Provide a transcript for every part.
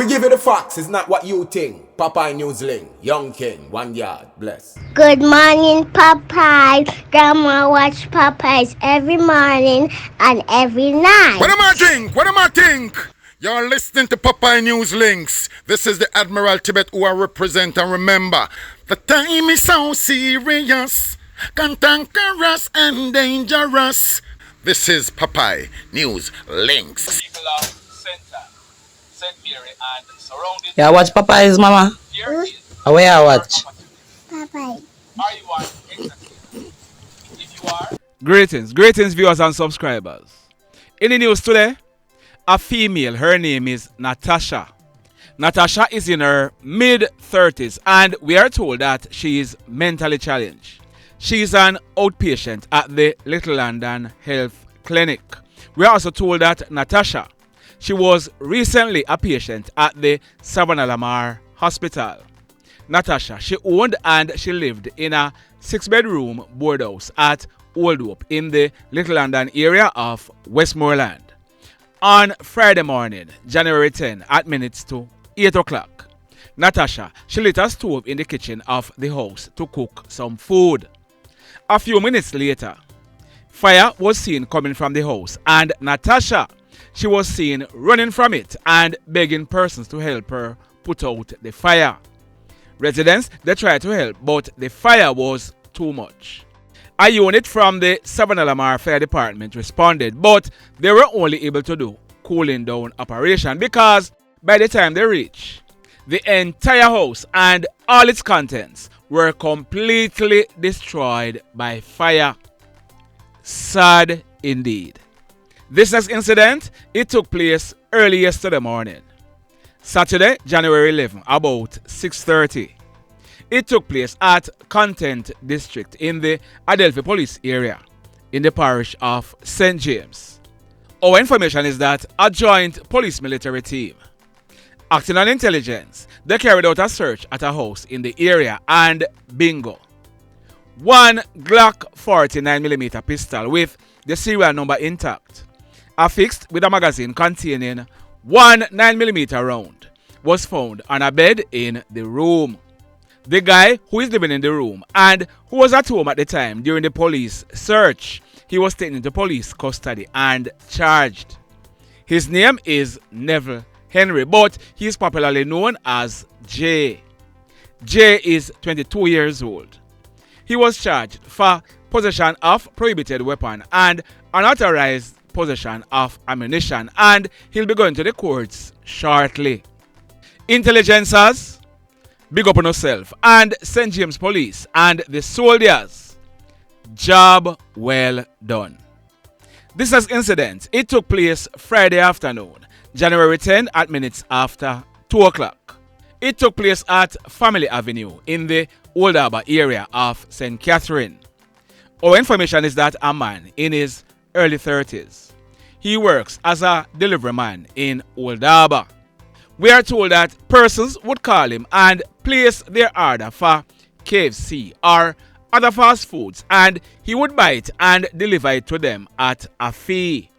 We give you the facts, it's not what you think. Popeye Newsling, Young King, 1 yard, bless. Good morning, Popeye. Grandma watch Popeyes every morning and every night. What am I think? What am I think? You're listening to Popeye News Links. This is the Admiral Tibet who I represent, and remember, the time is so serious, cantankerous and dangerous. This is Popeye News Links. People of Center, St. Mary and surrounding. Yeah, watch Popeyes, mama. Here is Where I watch? Popeye. are you on exactly? If you are, Greetings viewers and subscribers. In the news today, a female, her name is Natasha. Natasha is in her mid-30s and we are told that she is mentally challenged. She is an outpatient at the Little London Health Clinic. We are also told that Natasha, she was recently a patient at the Savannah Lamar Hospital. Natasha, she owned and she lived in a 6-bedroom board house at Old Hope in the Little London area of Westmorland. On Friday morning, January 10 at minutes to 8 o'clock, Natasha, she lit a stove in the kitchen of the house to cook some food. A few minutes later, fire was seen coming from the house and Natasha, she was seen running from it and begging persons to help her put out the fire. Residents, they tried to help, but the fire was too much. A unit from the Savannah Lamar Fire Department responded, but they were only able to do cooling down operation because by the time they reached, the entire house and all its contents were completely destroyed by fire. Sad indeed. This next incident, it took place early yesterday morning. Saturday, January 11, about 6:30. It took place at Content District in the Adelphi Police area in the parish of St. James. Our information is that a joint police military team, acting on intelligence, they carried out a search at a house in the area and bingo. One Glock 49mm pistol with the serial number intact, affixed with a magazine containing one 9mm round, was found on a bed in the room. The guy who is living in the room and who was at home at the time during the police search, he was taken into police custody and charged. His name is Neville Henry, but he is popularly known as J. J is 22 years old. He was charged for possession of prohibited weapon and unauthorized possession of ammunition, and he'll be going to the courts shortly. Intelligencers, big up on yourself, and St. James Police and the soldiers, job well done. This is incident, it took place Friday afternoon, January 10 at minutes after 2 o'clock. It took place at Family Avenue in the Old Harbour area of St. Catherine. Our information is that a man in his early 30s. He works as a delivery man in Old Harbour. We are told that persons would call him and place their order for KFC or other fast foods, and he would buy it and deliver it to them at a fee.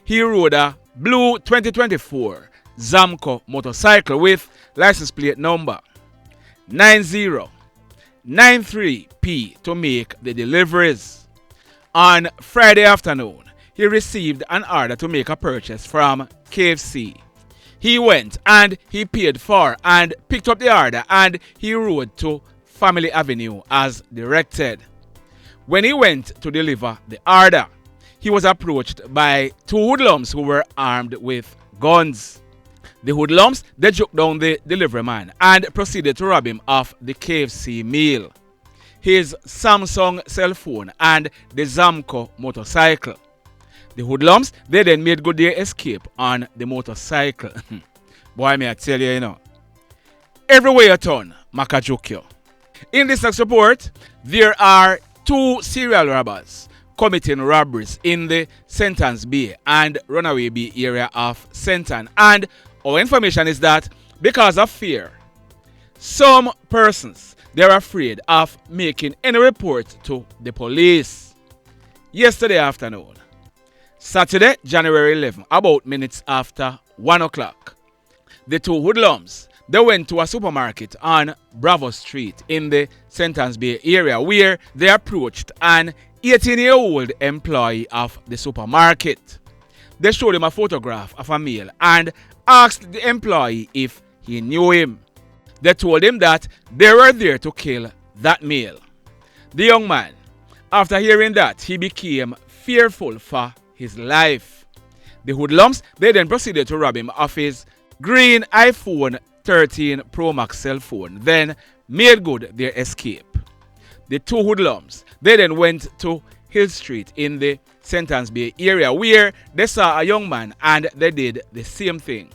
He rode a blue 2024 Zamco motorcycle with license plate number 9093P to make the deliveries. On Friday afternoon, he received an order to make a purchase from KFC. He went and he paid for and picked up the order and he rode to Family Avenue as directed. When he went to deliver the order, he was approached by two hoodlums who were armed with guns. The hoodlums, they juked down the delivery man and proceeded to rob him of the KFC meal, his Samsung cell phone and the Zamco motorcycle. The hoodlums, they then made good their escape on the motorcycle. Boy, may I tell you, everywhere you turn, Maka joke you. In this next report, there are two serial robbers committing robberies in the Sentence Bay and Runaway Bay area of Senton. And our information is that because of fear, some persons, they're afraid of making any report to the police. Yesterday afternoon, Saturday, January 11, about minutes after 1 o'clock, The two hoodlums, they went to a supermarket on Bravo Street in the Sentence Bay area where they approached an 18-year-old employee of the supermarket. They showed him a photograph of a male and asked the employee if he knew him. They told him that they were there to kill that male. The young man, after hearing that, he became fearful for his life. The hoodlums, they then proceeded to rob him of his green iPhone 13 Pro Max cell phone, then made good their escape. The two hoodlums, they then went to Hill Street in the Sentence Bay area where they saw a young man and they did the same thing.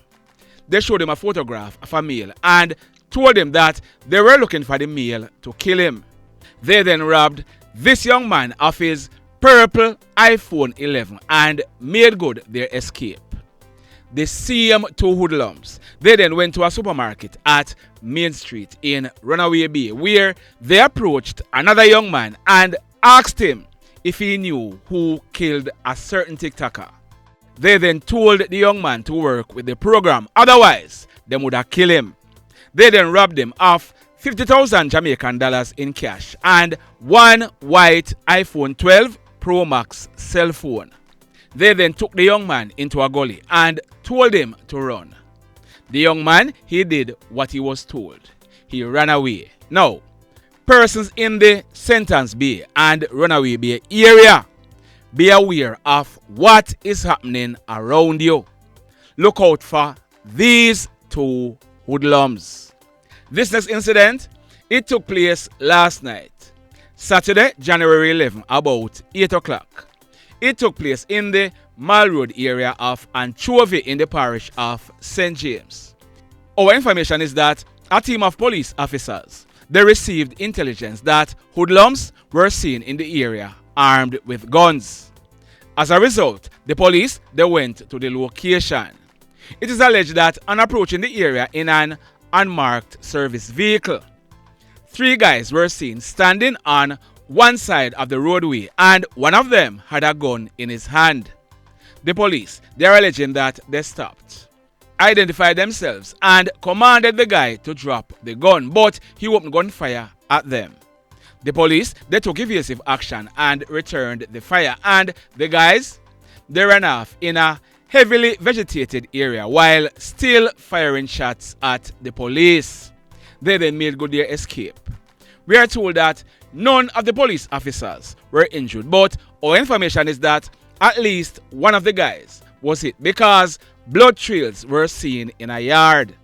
They showed him a photograph of a male and told him that they were looking for the male to kill him. They then robbed this young man of his purple iPhone 11 and made good their escape. The same two hoodlums, they then went to a supermarket at Main Street in Runaway Bay where they approached another young man and asked him if he knew who killed a certain TikToker. They then told the young man to work with the program, otherwise they would have killed him. They then robbed him of 50,000 Jamaican dollars in cash and one white iPhone 12 Pro Max cell phone. They then took the young man into a gully and told him to run. The young man, he did what he was told. He ran away. Now, persons in the Sentence Bay and Runaway Bay area, be aware of what is happening around you. Look out for these two hoodlums. This next incident, it took place last night, Saturday, January 11, about 8 o'clock. It took place in the Mall Road area of Anchovy in the parish of St. James. Our information is that a team of police officers, they received intelligence that hoodlums were seen in the area armed with guns. As a result, the police, they went to the location. It is alleged that on approaching the area in an unmarked service vehicle, 3 guys were seen standing on one side of the roadway and one of them had a gun in his hand. The police, they are alleging that they stopped, identified themselves and commanded the guy to drop the gun, but he opened gunfire at them. The police, they took evasive action and returned the fire, and the guys, they ran off in a heavily vegetated area while still firing shots at the police. They then made good their escape. We are told that none of the police officers were injured, but our information is that at least one of the guys was hit because blood trails were seen in a yard.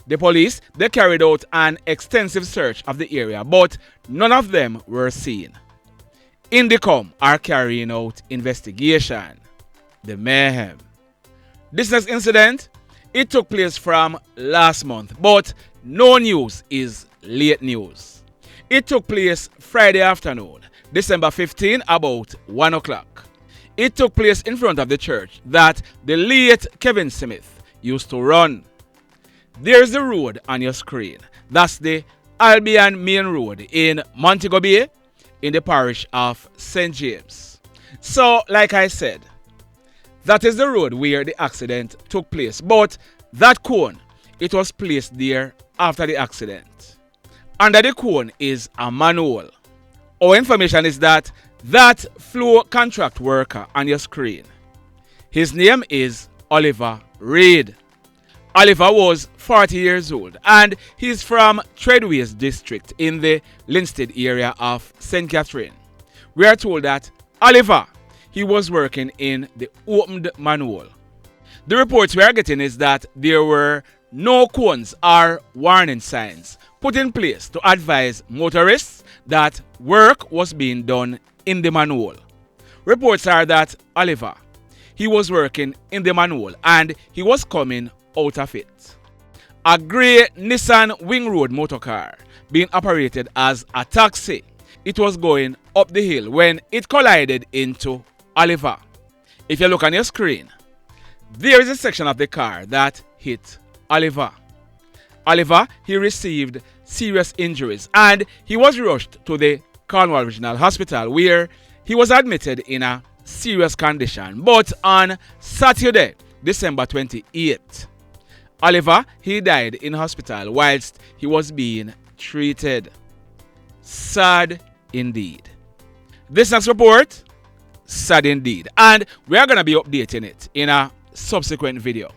The police, they carried out an extensive search of the area, but none of them were seen. Indicom are carrying out investigation. The mayhem. This next incident, it took place from last month, but no news is late news. It took place Friday afternoon, December 15, about 1 o'clock. It took place in front of the church that the late Kevin Smith used to run. There's the road on your screen. That's the Albion Main Road in Montego Bay in the parish of St. James. So, like I said, that is the road where the accident took place. But that cone, it was placed there after the accident. Under the cone is a manhole. Our information is that flow contract worker on your screen, his name is Oliver Reid. Oliver was 40 years old and he's from Treadways district in the Linstead area of St. Catherine. We are told that Oliver, he was working in the opened manhole. The reports we are getting is that there were no cones or warning signs put in place to advise motorists that work was being done in the manhole. Reports are that Oliver, he was working in the manhole and he was coming out of it. A grey Nissan Wing Road motorcar being operated as a taxi. It was going up the hill when it collided into Oliver. If you look on your screen, there is a section of the car that hit Oliver. Oliver, he received serious injuries and he was rushed to the Cornwall Regional Hospital where he was admitted in a serious condition. But on Saturday, December 28th, Oliver, he died in hospital whilst he was being treated. Sad indeed. This next report, sad indeed. And we are going to be updating it in a subsequent video.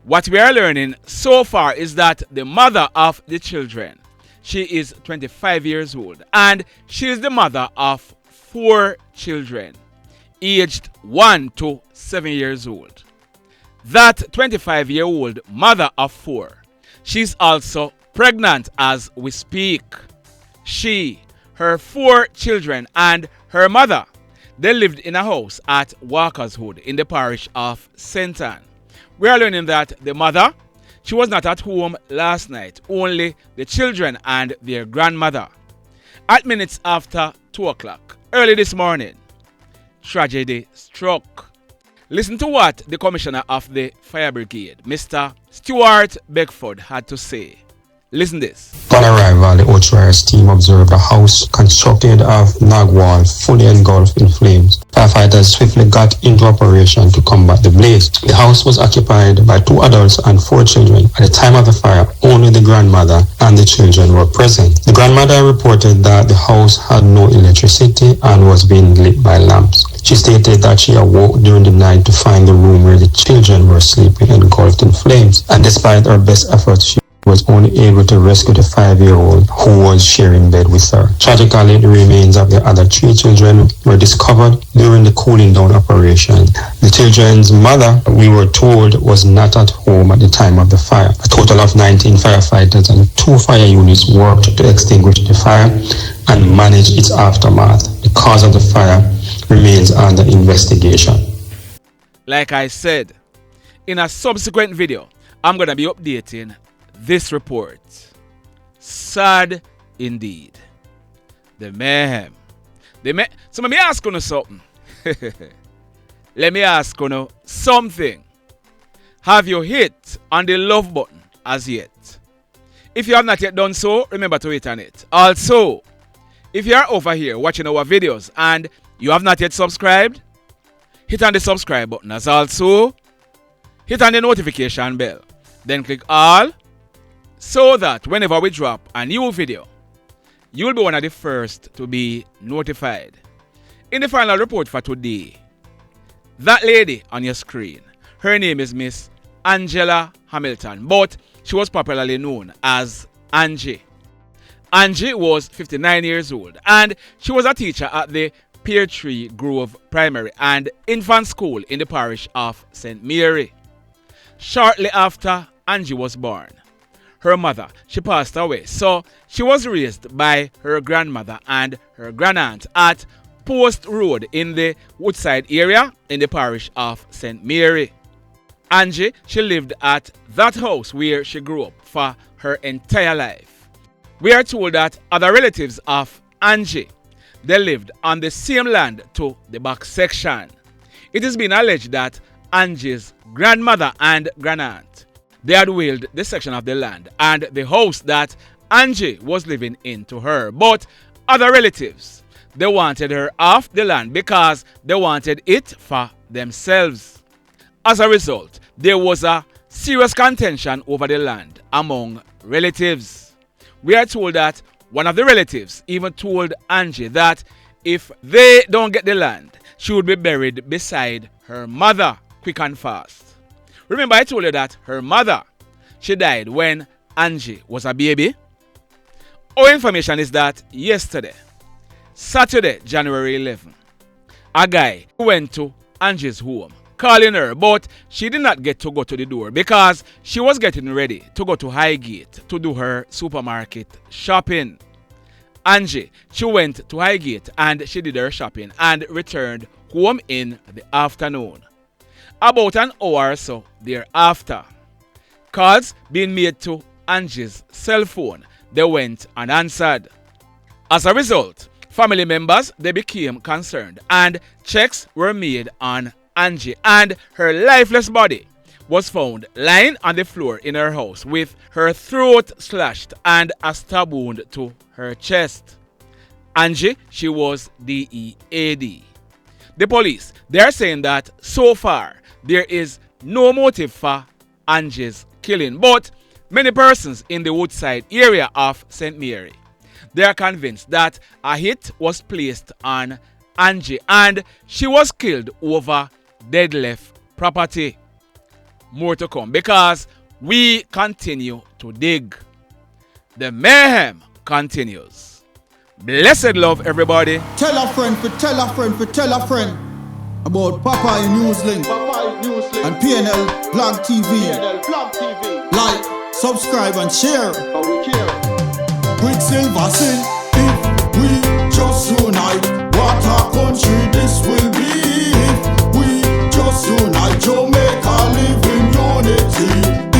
What we are learning so far is that the mother of the children, she is 25 years old and she is the mother of 4 children, aged 1 to 7 years old. That 25-year-old mother of 4, she's also pregnant as we speak. She, her 4 children and her mother, they lived in a house at Walkerswood in the parish of St. Ann. We are learning that the mother, she was not at home last night, only the children and their grandmother. At minutes after 2 o'clock, early this morning, tragedy struck. Listen to what the commissioner of the fire brigade, Mr. Stuart Beckford, had to say. Listen this. On arrival, the Outriders team observed a house constructed of log wall fully engulfed in flames. Firefighters swiftly got into operation to combat the blaze. The house was occupied by 2 adults and 4 children. At the time of the fire, only the grandmother and the children were present. The grandmother reported that the house had no electricity and was being lit by lamps. She stated that she awoke during the night to find the room where the children were sleeping engulfed in flames. And despite her best efforts, she was only able to rescue the 5-year-old who was sharing bed with her. Tragically, the remains of the other 3 children were discovered during the cooling down operation. The children's mother, we were told, was not at home at the time of the fire. A total of 19 firefighters and 2 fire units worked to extinguish the fire and manage its aftermath. The cause of the fire remains under investigation. Like I said, in a subsequent video, I'm going to be updating this report. Sad indeed. The mayhem. So let me ask you something. Let me ask you something. Have you hit on the love button as yet? If you have not yet done so, remember to hit on it. Also, if you are over here watching our videos and you have not yet subscribed, hit on the subscribe button. As also, hit on the notification bell. Then click all, so that whenever we drop a new video, you'll be one of the first to be notified. In the final report for today, that lady on your screen, her name is Miss Angela Hamilton, but she was popularly known as Angie. Angie was 59 years old and she was a teacher at the Pear Tree Grove Primary and Infant School in the parish of St. Mary. Shortly after Angie was born, her mother, she passed away, so she was raised by her grandmother and her grandaunt at Post Road in the Woodside area in the parish of St. Mary. Angie, she lived at that house where she grew up for her entire life. We are told that other relatives of Angie, they lived on the same land to the back section. It has been alleged that Angie's grandmother and grandaunt, they had willed the section of the land and the house that Angie was living in to her. But other relatives, they wanted her off the land because they wanted it for themselves. As a result, there was a serious contention over the land among relatives. We are told that one of the relatives even told Angie that if they don't get the land, she would be buried beside her mother quick and fast. Remember, I told you that her mother, she died when Angie was a baby. Our information is that yesterday, Saturday, January 11, a guy went to Angie's home calling her, but she did not get to go to the door because she was getting ready to go to Highgate to do her supermarket shopping. Angie, she went to Highgate and she did her shopping and returned home in the afternoon. About an hour or so thereafter, calls being made to Angie's cell phone, they went unanswered. As a result, family members, they became concerned and checks were made on Angie and her lifeless body was found lying on the floor in her house with her throat slashed and a stab wound to her chest. Angie, she was DEAD. The police, they are saying that so far there is no motive for Angie's killing. But many persons in the Woodside area of St. Mary, they are convinced that a hit was placed on Angie and she was killed over DEADLEF property. More to come because we continue to dig. The mayhem continues. Blessed love, everybody. Tell a friend for tell a friend for tell a friend about Popeye Newslink and PNL Blog TV. Like, subscribe and share. Quicksilver sing, if we just unite, what a country this will be. If we just unite, Jamaica live in unity.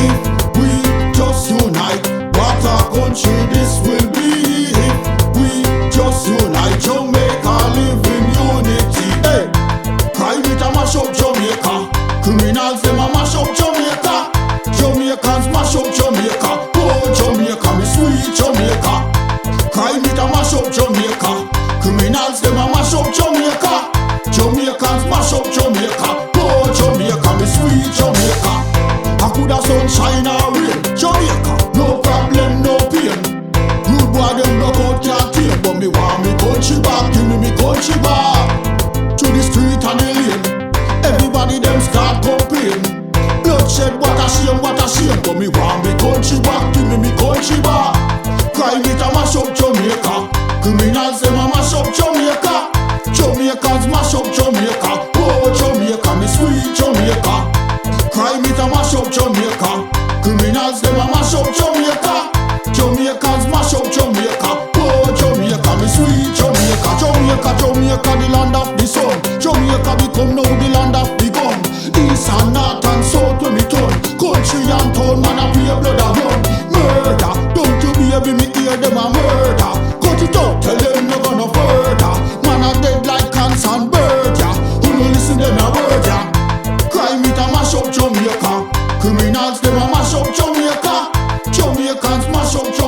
If we just unite, what a country this will be. If we just unite, Jamaica live in unity. Hey, crime it a mash up Jamaica. Criminals them a mash up Jamaica. Jamaicans mash up Jamaica. Oh Jamaica, me sweet Jamaica. Crime it a mash up Jamaica. Criminals them a mash up Jamaica. Jamaicans mash up Jamaica. Oh Jamaica, me sweet Jamaica. I coulda sunshine or rain. Jamaica, no problem, no pain. Rude boy them block out can't tame, but me want me country back. Give me country back. To the street and the lane, everybody them start complain. Bloodshed, what a shame, but me want me country back. Give me country back. Crime it a mash up Jamaica. Criminals them a mash up Jamaica. Jamaicans mash up Jamaica. Oh Jamaica, me sweet Jamaica. Crime it a mash up Jamaica. Criminals them a mash up Jamaica. Jamaicans mash up Jamaica. Oh Jamaica, me sweet Jamaica. Jamaica, Jamaica, the land of the sun. Jamaica become now the land of the gun. East and north and south when me turn. Country and town, man a pay blood a run. Murder, don't you baby me hear them a murder. Cut it out, tell them no gonna further. Man a dead like cancer and bird, yeah. Who no listen them a word, yeah. Crime it a mash up Jamaica. Criminals them a mash up Jamaica. Jamaicans mash up Jamaica.